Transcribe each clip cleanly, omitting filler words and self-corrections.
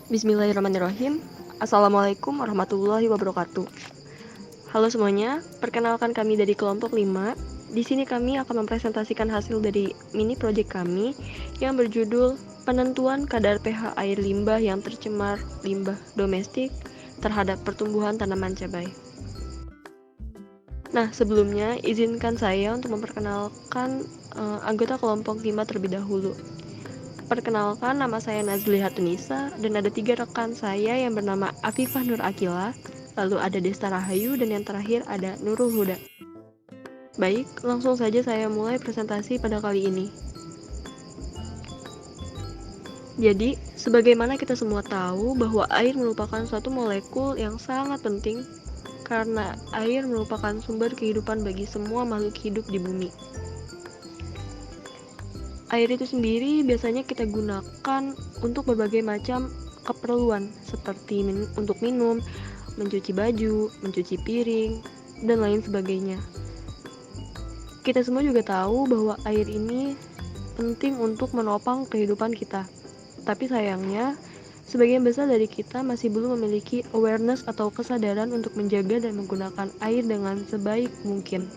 Bismillahirrahmanirrahim. Assalamualaikum warahmatullahi wabarakatuh. Halo semuanya, perkenalkan kami dari kelompok 5. Di sini kami akan mempresentasikan hasil dari mini project kami yang berjudul penentuan kadar pH air limbah yang tercemar limbah domestik terhadap pertumbuhan tanaman cabai. Nah, sebelumnya izinkan saya untuk memperkenalkan anggota kelompok 5 terlebih dahulu. Perkenalkan, nama saya Nazliha Tunisa dan ada 3 rekan saya yang bernama Afifah Nur Akila, lalu ada Desta Rahayu, dan yang terakhir ada Nurul Huda. Baik, langsung saja saya mulai presentasi pada kali ini. Jadi, sebagaimana kita semua tahu bahwa air merupakan suatu molekul yang sangat penting karena air merupakan sumber kehidupan bagi semua makhluk hidup di bumi. Air itu sendiri biasanya kita gunakan untuk berbagai macam keperluan seperti untuk minum, mencuci baju, mencuci piring, dan lain sebagainya. Kita semua juga tahu bahwa air ini penting untuk menopang kehidupan kita. Tapi sayangnya, sebagian besar dari kita masih belum memiliki awareness atau kesadaran untuk menjaga dan menggunakan air dengan sebaik mungkin.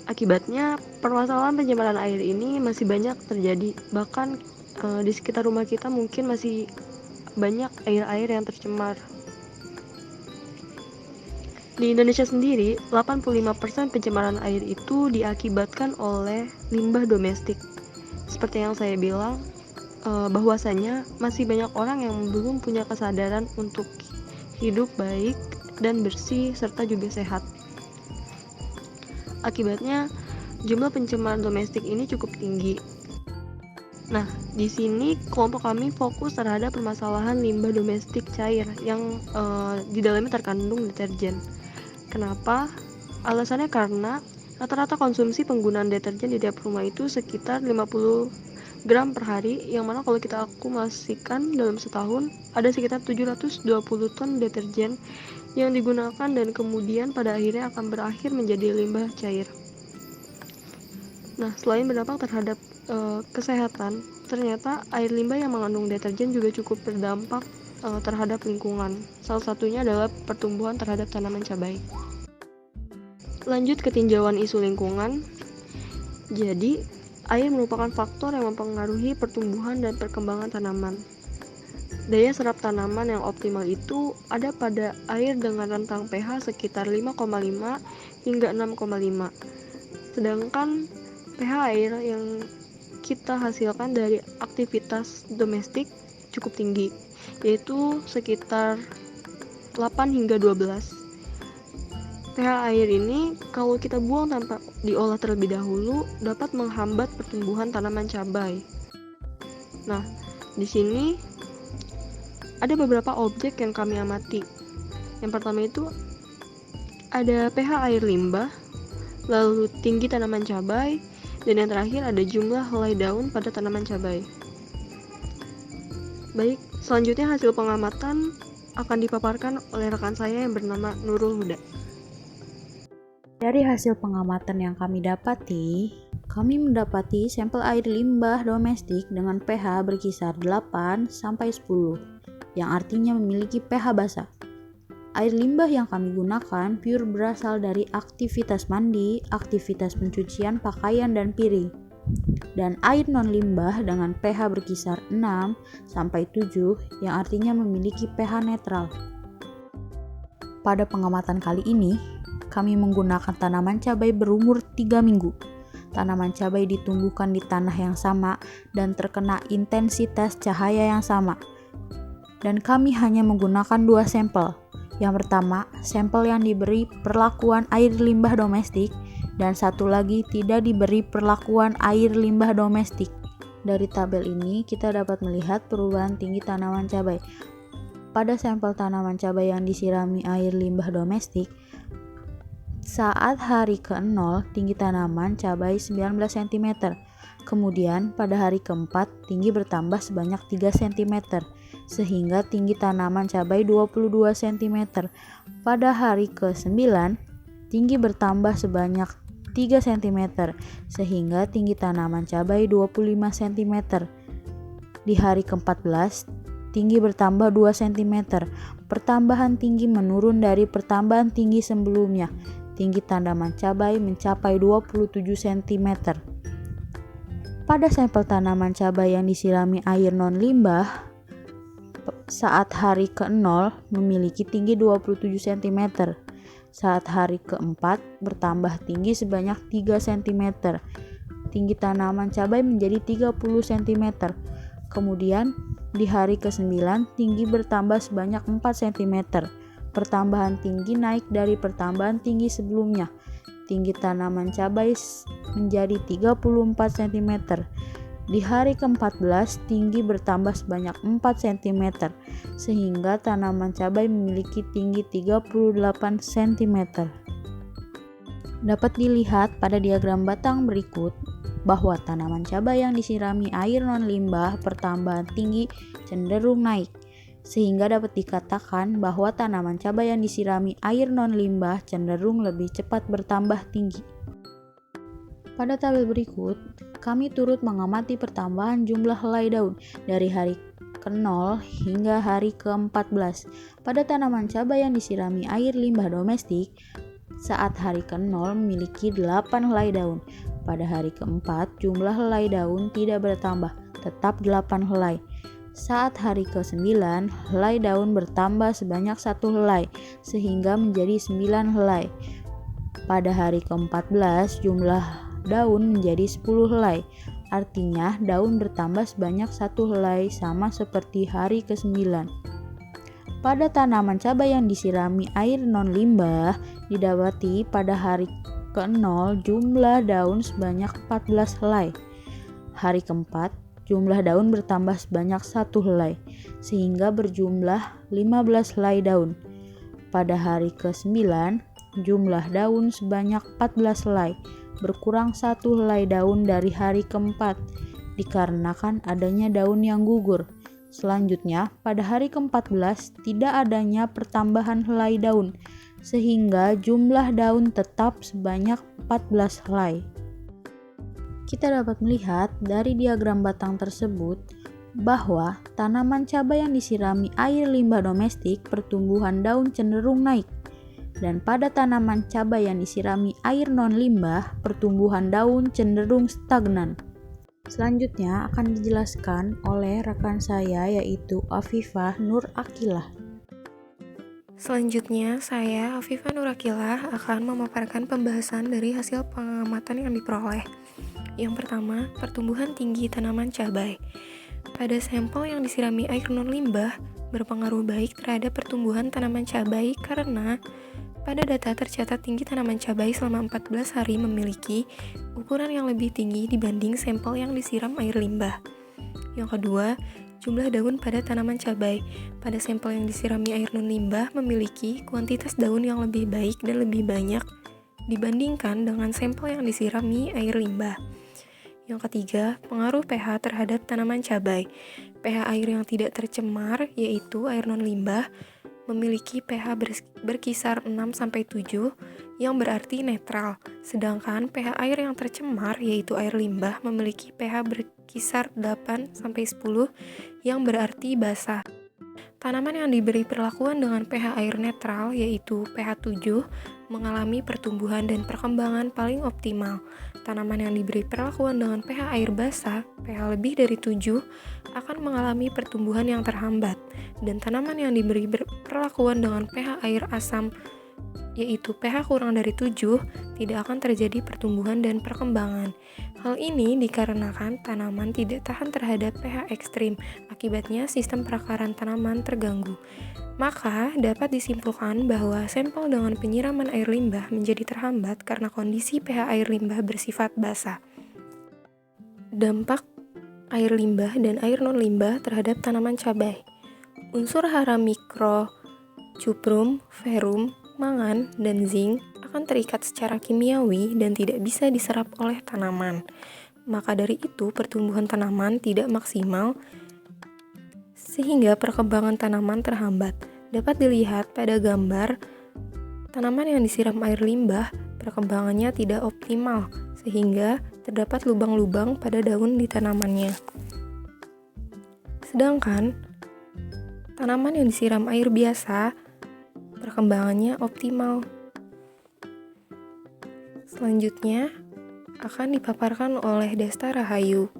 Akibatnya, permasalahan pencemaran air ini masih banyak terjadi. Bahkan di sekitar rumah kita mungkin masih banyak air-air yang tercemar. Di Indonesia sendiri, 85% pencemaran air itu diakibatkan oleh limbah domestik. Seperti yang saya bilang, bahwasanya masih banyak orang yang belum punya kesadaran untuk hidup baik dan bersih serta juga sehat. Akibatnya, jumlah pencemaran domestik ini cukup tinggi. Nah, di sini kelompok kami fokus terhadap permasalahan limbah domestik cair yang di dalamnya terkandung deterjen. Kenapa? Alasannya karena rata-rata konsumsi penggunaan deterjen di tiap rumah itu sekitar 50 gram per hari, yang mana kalau kita akumulasikan dalam setahun ada sekitar 720 ton deterjen yang digunakan dan kemudian pada akhirnya akan berakhir menjadi limbah cair. Nah, selain berdampak terhadap kesehatan, ternyata air limbah yang mengandung deterjen juga cukup berdampak terhadap lingkungan. Salah satunya adalah pertumbuhan terhadap tanaman cabai. Lanjut ke tinjauan isu lingkungan. Jadi, air merupakan faktor yang mempengaruhi pertumbuhan dan perkembangan tanaman. Daya serap tanaman yang optimal itu ada pada air dengan rentang pH sekitar 5,5 hingga 6,5. Sedangkan pH air yang kita hasilkan dari aktivitas domestik cukup tinggi, yaitu sekitar 8 hingga 12. pH air ini kalau kita buang tanpa diolah terlebih dahulu dapat menghambat pertumbuhan tanaman cabai. Nah, di sini ada beberapa objek yang kami amati. Yang pertama itu ada pH air limbah, lalu tinggi tanaman cabai, dan yang terakhir ada jumlah helai daun pada tanaman cabai. Baik, selanjutnya hasil pengamatan akan dipaparkan oleh rekan saya yang bernama Nurul Huda. Dari hasil pengamatan yang kami mendapati sampel air limbah domestik dengan pH berkisar 8 sampai 10, yang artinya memiliki pH basa. Air limbah yang kami gunakan pure berasal dari aktivitas mandi, aktivitas pencucian pakaian dan piring. Dan air non-limbah dengan pH berkisar 6 sampai 7, yang artinya memiliki pH netral. Pada pengamatan kali ini, kami menggunakan tanaman cabai berumur 3 minggu. Tanaman cabai ditumbuhkan di tanah yang sama dan terkena intensitas cahaya yang sama. Dan kami hanya menggunakan 2 sampel. Yang pertama, sampel yang diberi perlakuan air limbah domestik, dan satu lagi tidak diberi perlakuan air limbah domestik. Dari tabel ini kita dapat melihat perubahan tinggi tanaman cabai. Pada sampel tanaman cabai yang disirami air limbah domestik, saat hari ke-0 tinggi tanaman cabai 19 cm. Kemudian pada hari ke-4 tinggi bertambah sebanyak 3 cm, sehingga tinggi tanaman cabai 22 cm. Pada hari ke-9 tinggi bertambah sebanyak 3 cm, sehingga tinggi tanaman cabai 25 cm. Di hari ke-14, tinggi bertambah 2 cm. Pertambahan tinggi menurun dari pertambahan tinggi sebelumnya. Tinggi tanaman cabai mencapai 27 cm. Pada sampel tanaman cabai yang disirami air non-limbah, saat hari ke-0 memiliki tinggi 27 cm. Saat hari ke-4 bertambah tinggi sebanyak 3 cm. Tinggi tanaman cabai menjadi 30 cm. Kemudian di hari ke-9 tinggi bertambah sebanyak 4 cm. Pertambahan tinggi naik dari pertambahan tinggi sebelumnya. Tinggi tanaman cabai menjadi 34 cm. Di hari ke-14 tinggi bertambah sebanyak 4 cm sehingga tanaman cabai memiliki tinggi 38 cm. Dapat dilihat pada diagram batang berikut bahwa tanaman cabai yang disirami air non-limbah pertambahan tinggi cenderung naik, sehingga dapat dikatakan bahwa tanaman cabai yang disirami air non-limbah cenderung lebih cepat bertambah tinggi. Pada tabel berikut, kami turut mengamati pertambahan jumlah helai daun dari hari ke-0 hingga hari ke-14 pada tanaman cabai yang disirami air limbah domestik. Saat hari ke-0 memiliki 8 helai daun. Pada hari ke-4 jumlah helai daun tidak bertambah, tetap 8 helai. Saat hari ke-9 helai daun bertambah sebanyak 1 helai sehingga menjadi 9 helai. Pada hari ke-14 jumlah daun menjadi 10 helai. Artinya daun bertambah sebanyak 1 helai sama seperti hari ke-9. Pada tanaman cabai yang disirami air non-limbah didapati pada hari ke-0 jumlah daun sebanyak 14 helai. Hari ke-4 jumlah daun bertambah sebanyak 1 helai sehingga berjumlah 15 helai daun. Pada hari ke-9 jumlah daun sebanyak 14 helai, berkurang 1 helai daun dari hari ke-4 dikarenakan adanya daun yang gugur. Selanjutnya, pada hari ke-14 tidak adanya pertambahan helai daun, sehingga jumlah daun tetap sebanyak 14 helai. Kita dapat melihat dari diagram batang tersebut bahwa tanaman cabai yang disirami air limbah domestik pertumbuhan daun cenderung naik. Dan pada tanaman cabai yang disirami air non-limbah, pertumbuhan daun cenderung stagnan. Selanjutnya akan dijelaskan oleh rekan saya yaitu Afifah Nur Akilah. Selanjutnya, saya Afifah Nur Akilah akan memaparkan pembahasan dari hasil pengamatan yang diperoleh. Yang pertama, pertumbuhan tinggi tanaman cabai. Pada sampel yang disirami air non-limbah berpengaruh baik terhadap pertumbuhan tanaman cabai karena pada data tercatat tinggi tanaman cabai selama 14 hari memiliki ukuran yang lebih tinggi dibanding sampel yang disiram air limbah. Yang kedua, jumlah daun pada tanaman cabai. Pada sampel yang disirami air non-limbah memiliki kuantitas daun yang lebih baik dan lebih banyak dibandingkan dengan sampel yang disirami air limbah. Yang ketiga, pengaruh pH terhadap tanaman cabai. pH air yang tidak tercemar, yaitu air non-limbah, memiliki pH berkisar 6-7 yang berarti netral, sedangkan pH air yang tercemar yaitu air limbah memiliki pH berkisar 8-10 yang berarti basah. Tanaman yang diberi perlakuan dengan pH air netral yaitu pH 7 mengalami pertumbuhan dan perkembangan paling optimal. Tanaman yang diberi perlakuan dengan pH air basah, pH lebih dari 7, akan mengalami pertumbuhan yang terhambat. Dan tanaman yang diberi perlakuan dengan pH air asam, yaitu pH kurang dari 7, tidak akan terjadi pertumbuhan dan perkembangan. Hal ini dikarenakan tanaman tidak tahan terhadap pH ekstrim, akibatnya sistem perakaran tanaman terganggu. Maka, dapat disimpulkan bahwa sampel dengan penyiraman air limbah menjadi terhambat karena kondisi pH air limbah bersifat basah. Dampak air limbah dan air non-limbah terhadap tanaman cabai. Unsur hara mikro, cuprum, verum, mangan, dan zinc akan terikat secara kimiawi dan tidak bisa diserap oleh tanaman. Maka dari itu, pertumbuhan tanaman tidak maksimal sehingga perkembangan tanaman terhambat. Dapat dilihat pada gambar tanaman yang disiram air limbah, perkembangannya tidak optimal sehingga terdapat lubang-lubang pada daun di tanamannya. Sedangkan tanaman yang disiram air biasa perkembangannya optimal. Selanjutnya akan dipaparkan oleh Desta Rahayu.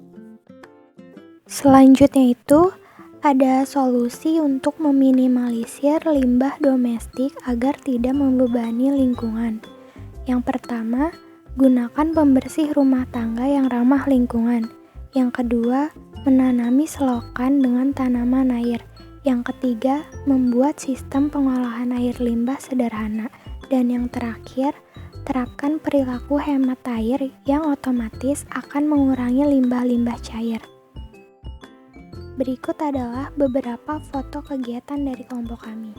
Selanjutnya itu ada solusi untuk meminimalisir limbah domestik agar tidak membebani lingkungan. Yang pertama, gunakan pembersih rumah tangga yang ramah lingkungan. Yang kedua, menanami selokan dengan tanaman air. Yang ketiga, membuat sistem pengolahan air limbah sederhana. Dan yang terakhir, terapkan perilaku hemat air yang otomatis akan mengurangi limbah-limbah cair. Berikut adalah beberapa foto kegiatan dari kelompok kami.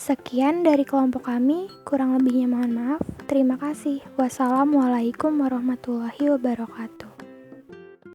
Sekian dari kelompok kami, kurang lebihnya mohon maaf. Terima kasih. Wassalamualaikum warahmatullahi wabarakatuh.